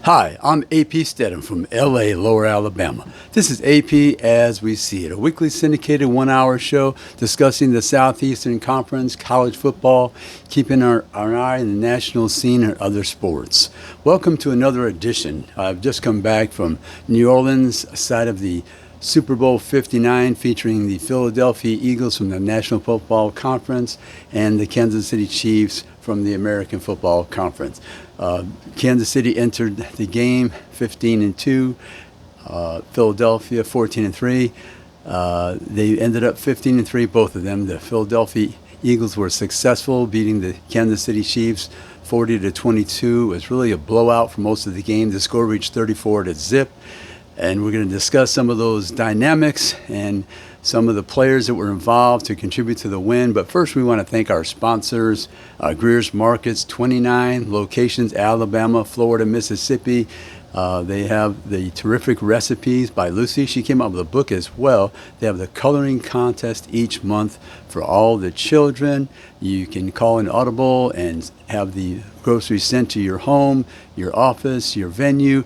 Hi, I'm AP Stedham from LA, Lower Alabama. This is AP As We See It, a weekly syndicated 1 hour show discussing the Southeastern Conference, college football, keeping our eye on the national scene and other sports. Welcome to another edition. I've just come back from New Orleans, site of the Super Bowl 59, featuring the Philadelphia Eagles from the National Football Conference and the Kansas City Chiefs from the American Football Conference. Kansas City entered the game 15-2. Philadelphia 14-3. They ended up 15-3, both of them. The Philadelphia Eagles were successful, beating the Kansas City Chiefs 40-22. It was really a blowout for most of the game. The score reached 34-0. And we're going to discuss some of those dynamics and some of the players that were involved to contribute to the win. But first, we want to thank our sponsors, Greer's Markets, 29 locations, Alabama, Florida, Mississippi. They have the terrific recipes by Lucy. She came out with a book as well. They have the coloring contest each month for all the children. You can call an audible and have the groceries sent to your home, your office, your venue.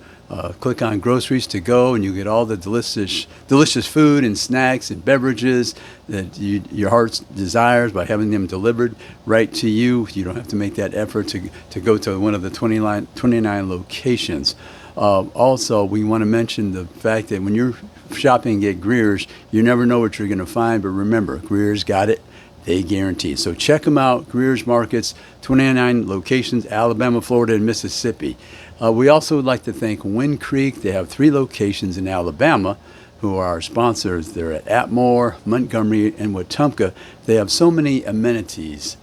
Click on groceries to go, and you get all the delicious food and snacks and beverages that your heart desires by having them delivered right to you. You don't have to make that effort to go to one of the 29 locations. Also, we want to mention the fact that when you're shopping at Greer's, you never know what you're going to find, but remember, Greer's got it. They guarantee. So check them out, Greer's Markets, 29 locations, Alabama, Florida, and Mississippi. We also would like to thank Wind Creek. They have 3 locations in Alabama who are our sponsors. They're at Atmore, Montgomery, and Wetumpka. They have so many amenities,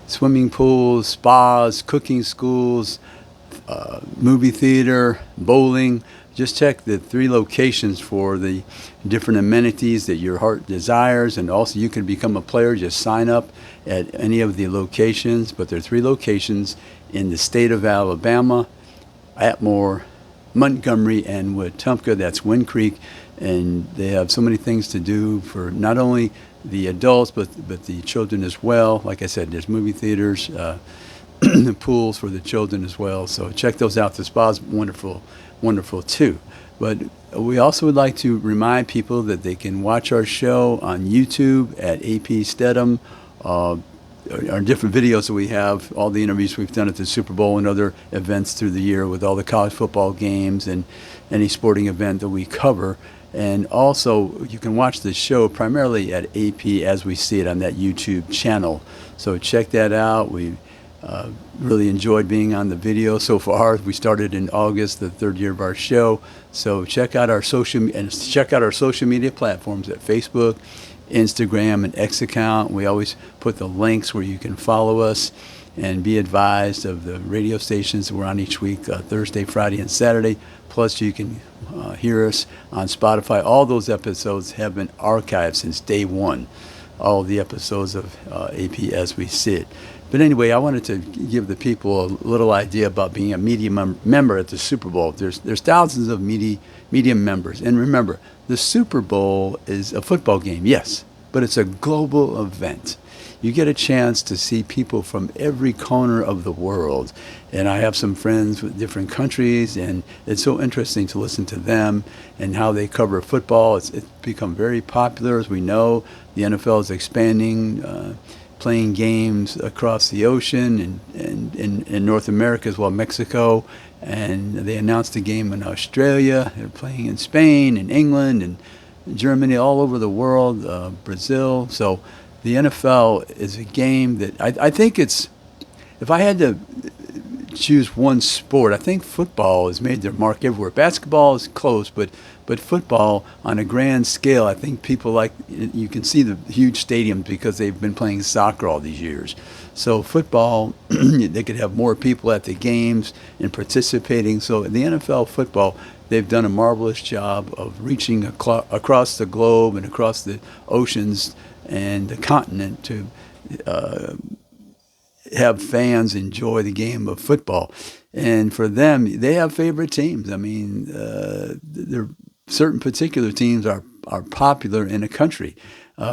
swimming pools, spas, cooking schools, movie theater, bowling. Just check the 3 locations for the different amenities that your heart desires. And also you can become a player. Just sign up at any of the locations. But there are 3 locations in the state of Alabama: Atmore, Montgomery, and Wetumpka. That's Wind Creek. And they have so many things to do for not only the adults, but the children as well. Like I said, there's movie theaters, pools for the children as well. So check those out. The spa's wonderful too. But we also would like to remind people that they can watch our show on YouTube at AP Stedham. Our different videos that we have, all the interviews we've done at the Super Bowl and other events through the year with all the college football games and any sporting event that we cover. And also, you can watch the show primarily at AP As We See It on that YouTube channel. So check that out. We really enjoyed being on the video so far. We started in August, the 3rd year of our show. So check out our social media platforms at Facebook, Instagram, and X account. We always put the links where you can follow us and be advised of the radio stations that we're on each week, Thursday, Friday, and Saturday. Plus, you can hear us on Spotify. All those episodes have been archived since day one, all the episodes of AP As We See It. But anyway, I wanted to give the people a little idea about being a media member at the Super Bowl. There's thousands of media members. And remember, the Super Bowl is a football game, yes, but it's a global event. You get a chance to see people from every corner of the world. And I have some friends with different countries, and it's so interesting to listen to them and how they cover football. It's become very popular, as we know. The NFL is expanding, playing games across the ocean and in North America as well, Mexico. And they announced a game in Australia. They're playing in Spain and England and Germany, all over the world, Brazil. So the NFL is a game that I think it's, if I had to choose one sport, I think football has made their mark everywhere. Basketball is close, but football on a grand scale, I think people like, you can see the huge stadiums because they've been playing soccer all these years. So football, they could have more people at the games and participating. So in the NFL football, they've done a marvelous job of reaching across the globe and across the oceans and the continent to have fans enjoy the game of football. And for them, they have favorite teams. I mean, certain particular teams are popular in a country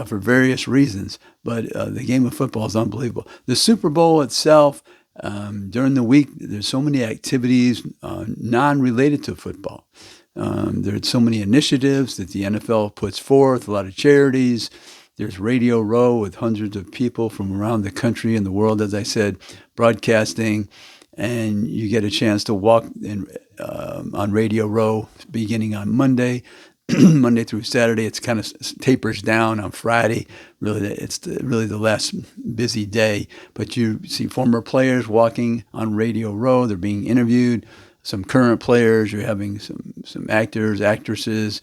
for various reasons. But the game of football is unbelievable. The Super Bowl itself, During the week, there's so many activities non-related to football. There's so many initiatives that the NFL puts forth, a lot of charities. There's Radio Row with hundreds of people from around the country and the world, as I said, broadcasting. And you get a chance to walk on Radio Row beginning on Monday. Monday through Saturday. It's kind of tapers down on Friday. Really, it's really the last busy day. But you see former players walking on Radio Row. They're being interviewed. Some current players. You're having some actors, actresses.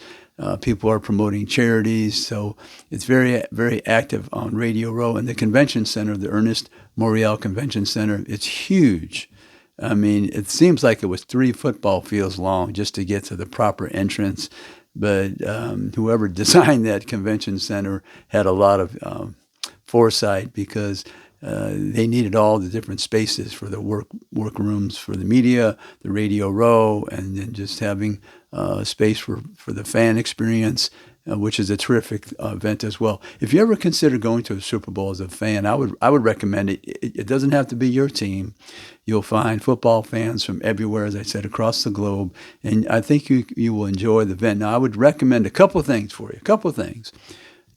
People are promoting charities. So it's very, very active on Radio Row. And the convention center, the Ernest Morial Convention Center, it's huge. I mean, it seems like it was 3 football fields long just to get to the proper entrance. But whoever designed that convention center had a lot of foresight because they needed all the different spaces for the workrooms for the media, the Radio Row, and then just having space for the fan experience, which is a terrific event as well. If you ever consider going to a Super Bowl as a fan, I would recommend it. It doesn't have to be your team. You'll find football fans from everywhere, as I said, across the globe, and I think you will enjoy the event. Now, I would recommend a couple of things for you, a couple of things.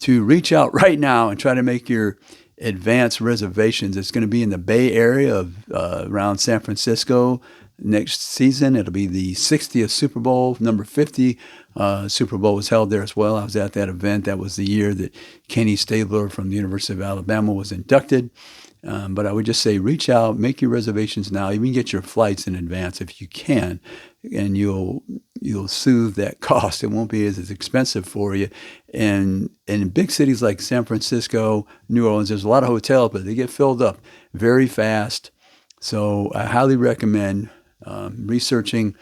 To reach out right now and try to make your advance reservations. It's going to be in the Bay Area of around San Francisco next season. It'll be the 60th Super Bowl. Number 50 Super Bowl was held there as well. I was at that event. That was the year that Kenny Stabler from the University of Alabama was inducted. But I would just say reach out, make your reservations now. You can get your flights in advance if you can, and you'll soothe that cost. It won't be as expensive for you. And in big cities like San Francisco, New Orleans, there's a lot of hotels, but they get filled up very fast. So I highly recommend researching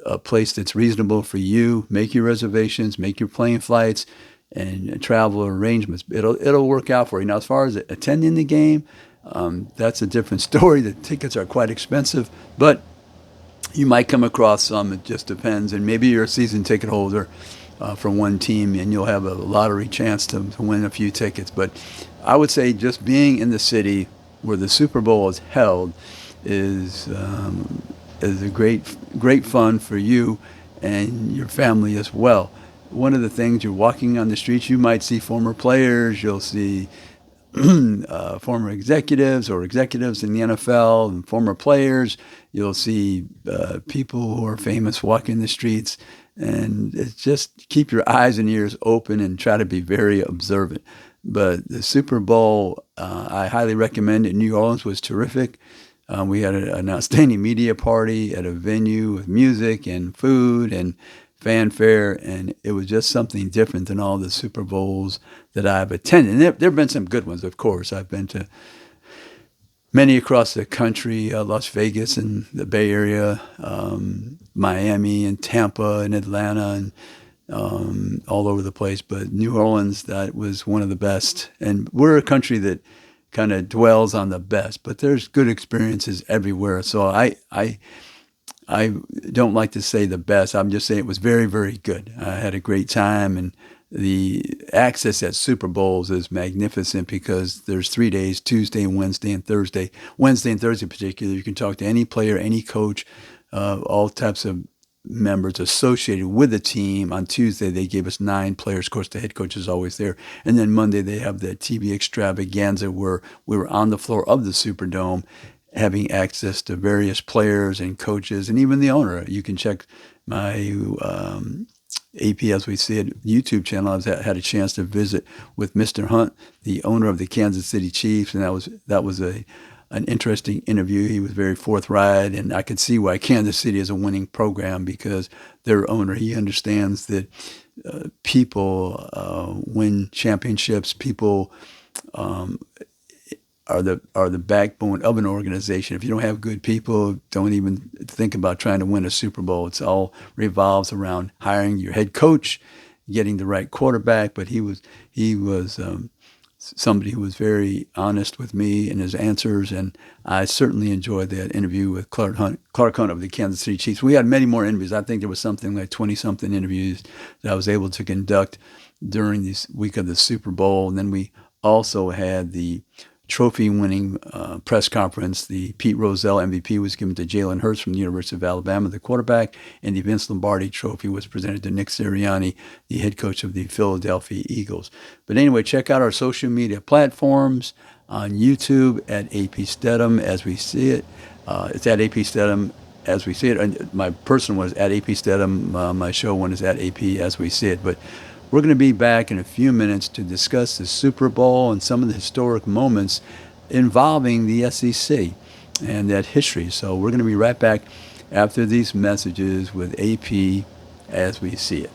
a place that's reasonable for you. Make your reservations, make your plane flights, and travel arrangements. It'll work out for you. Now, as far as attending the game, that's a different story. The tickets are quite expensive, but you might come across some. It just depends. And maybe you're a season ticket holder for one team, and you'll have a lottery chance to win a few tickets. But I would say just being in the city where the Super Bowl is held is a great fun for you and your family as well. One of the things, you're walking on the streets, you might see former players, you'll see former executives or executives in the NFL and former players. You'll see people who are famous walking the streets, and it's just keep your eyes and ears open and try to be very observant. But the Super Bowl, I highly recommend it. New Orleans was terrific. We had an outstanding media party at a venue with music and food and fanfare, and it was just something different than all the Super Bowls that I've attended. And there have been some good ones, of course. I've been to many across the country, Las Vegas and the Bay Area, Miami and Tampa and Atlanta and all over the place. But New Orleans, that was one of the best. And we're a country that kind of dwells on the best, but there's good experiences everywhere. So I don't like to say the best. I'm just saying it was very, very good. I had a great time, and the access at Super Bowls is magnificent because there's 3 days, Tuesday, Wednesday, and Thursday. Wednesday and Thursday in particular, you can talk to any player, any coach, all types of members associated with the team. On Tuesday, they gave us 9 players. Of course, the head coach is always there. And then Monday, they have the TV extravaganza where we were on the floor of the Superdome, having access to various players and coaches and even the owner. You can check my AP As We See It YouTube channel. I've had a chance to visit with Mr. Hunt, the owner of the Kansas City Chiefs, and that was an interesting interview. He was very forthright, and I could see why Kansas City is a winning program because their owner, he understands that people win championships. People are the backbone of an organization. If you don't have good people, don't even think about trying to win a Super Bowl. It's all revolves around hiring your head coach, getting the right quarterback. But he was somebody who was very honest with me in his answers, and I certainly enjoyed that interview with Clark Hunt of the Kansas City Chiefs. We had many more interviews. I think there was something like 20-something interviews that I was able to conduct during this week of the Super Bowl. And then we also had the trophy-winning press conference. The Pete Rozelle MVP was given to Jalen Hurts from the University of Alabama, the quarterback, and the Vince Lombardi Trophy was presented to Nick Sirianni, the head coach of the Philadelphia Eagles. But anyway, check out our social media platforms on YouTube at AP Stedham as we see it. It's at AP Stedham as we see it. And my personal one is at AP Stedham. My show one is at AP as we see it. But we're going to be back in a few minutes to discuss the Super Bowl and some of the historic moments involving the SEC and that history. So we're going to be right back after these messages with AP as we see it.